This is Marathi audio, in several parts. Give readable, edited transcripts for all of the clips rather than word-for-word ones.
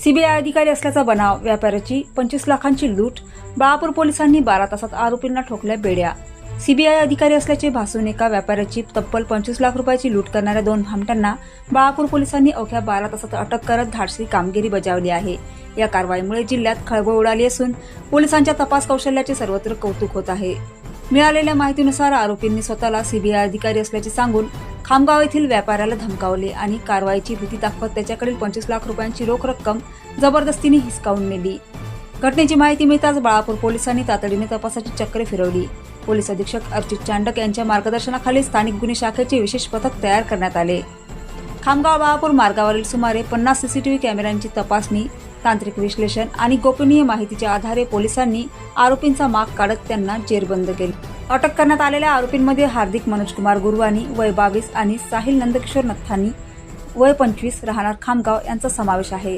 सीबीआय अधिकारी असल्याचा बनाव, व्यापाऱ्याची 25 लाखांची लूट. बाळापूर पोलिसांनी 12 तासात आरोपींना ठोकल्या बेड्या. सीबीआय अधिकारी असल्याचे भासून एका व्यापाऱ्याची तब्बल 25 लाख रुपयाची लूट करणाऱ्या 2 भामट्यांना बाळापूर पोलिसांनी अवघ्या 12 तासात अटक करत धाडसी कामगिरी बजावली आहे. या कारवाईमुळे जिल्ह्यात खळबळ उडाली असून पोलिसांच्या तपास कौशल्याचे सर्वत्र कौतुक होत आहे. मिळालेल्या माहितीनुसार आरोपींनी स्वतःला सीबीआय अधिकारी असल्याचे सांगून खामगाव येथील व्यापाऱ्याला धमकावले आणि कारवाईची भीती दाखवत त्याच्याकडील 25 लाख रुपयांची रोख रक्कम जबरदस्तीने हिसकावून नेली. घटनेची माहिती मिळताच बाळापूर पोलिसांनी तातडीने तपासाची चक्रे फिरवली. पोलीस अधीक्षक अर्चित चांडक यांच्या मार्गदर्शनाखाली स्थानिक गुन्हे शाखेचे विशेष पथक तयार करण्यात आले. खामगाव बाळापूर मार्गावरील सुमारे 50 सीसीटीव्ही कॅमेऱ्यांची तपासणी, तांत्रिक विश्लेषण आणि गोपनीय माहितीच्या आधारे पोलिसांनी आरोपींचा माग काढत त्यांना जेरबंद केले. अटक करण्यात आलेल्या आरोपींमध्ये हार्दिक मनोजकुमार गुरुवानी वय 22 आणि साहिल नंदकिशोर नथानी वय 25 राहणार खामगाव यांचा समावेश आहे.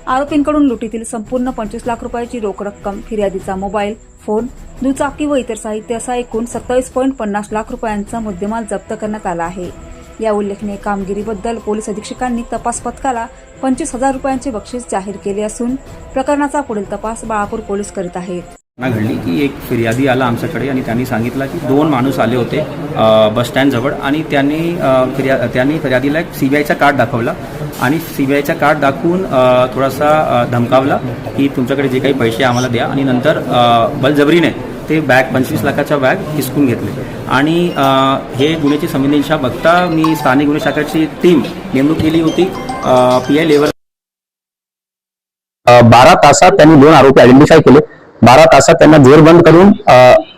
आरोपींकडून लुटीतील संपूर्ण 25 लाख रुपयाची रोख रक्कम, फिर्यादीचा मोबाईल फोन, दुचाकी व इतर साहित्य असा एकूण 27.50 लाख रुपयांचा मुद्देमाल जप्त करण्यात आला आहे. या उल्लेखनीय कामगिरीबद्दल पोलीस अधीक्षकांनी तपास पथकाला 25,000 रुपयांचे बक्षीस जाहीर केले असून प्रकरणाचा पुढील तपास बाळापूर पोलीस करीत आहेत. घडली की एक फिर्यादी आला आमच्याकडे आणि त्यांनी सांगितलं की 2 माणूस आले होते बस स्टँड जवळ आणि त्यांनी फिर्यादीला एक सीबीआयचा कार्ड दाखवला आणि सीबीआयचा कार्ड दाखवून थोडासा धमकावला की तुमच्याकडे जे काही पैसे आम्हाला द्या आणि नंतर बलजबरीने ते बॅग 25 लाखाचा बॅग हिसकून घेतले. आणि हे गुन्ह्याची संवेदनशीलता बघता मी स्थानिक गुन्हे शाखेची टीम नेमणूक केली होती. पीआय लेवल 12 तासात त्यांनी 2 आरोपी आयडेंटिफाय केले. 12 तासात त्यांना जेरबंद करून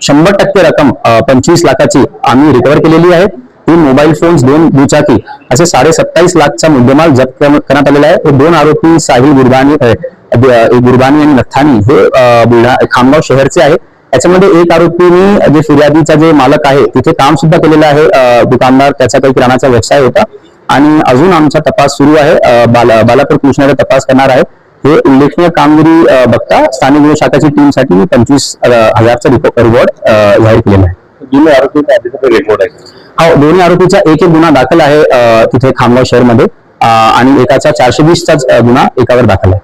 100% रक्कम 25 लाखाची आम्ही रिकव्हर केलेली आहे. 3 मोबाईल फोन्स, 2 दुचाकी असे 27.5 लाखचा मुद्देमाल जप्त करण्यात आलेला आहे. हे 2 आरोपी साहिल गुरबानी आणि नथानी हे खामगाव शहरचे आहेत. याच्यामध्ये एक आरोपीने जे फिर्यादीचा जे मालक आहे तिथे काम सुद्धा केलेलं आहे, दुकानदार, त्याचा काही किराणाचा व्यवसाय होता. आणि अजून आमचा तपास सुरू आहे. बाळापूर पोलिसांचा तपास करणार आहे. हे उल्लेखनीय कामगिरी बघता स्थानिक गुन्हे शाखेची टीमसाठी 25,000चा रिवॉर्ड जाहीर केलेला आहे. दोन्ही आरोपीचा रिपोर्ट आहे. हो, दोन्ही आरोपीचा एक गुन्हा दाखल आहे तिथे खामगाव शहरमध्ये आणि एकाचा 420चा गुन्हा एकावर दाखल आहे.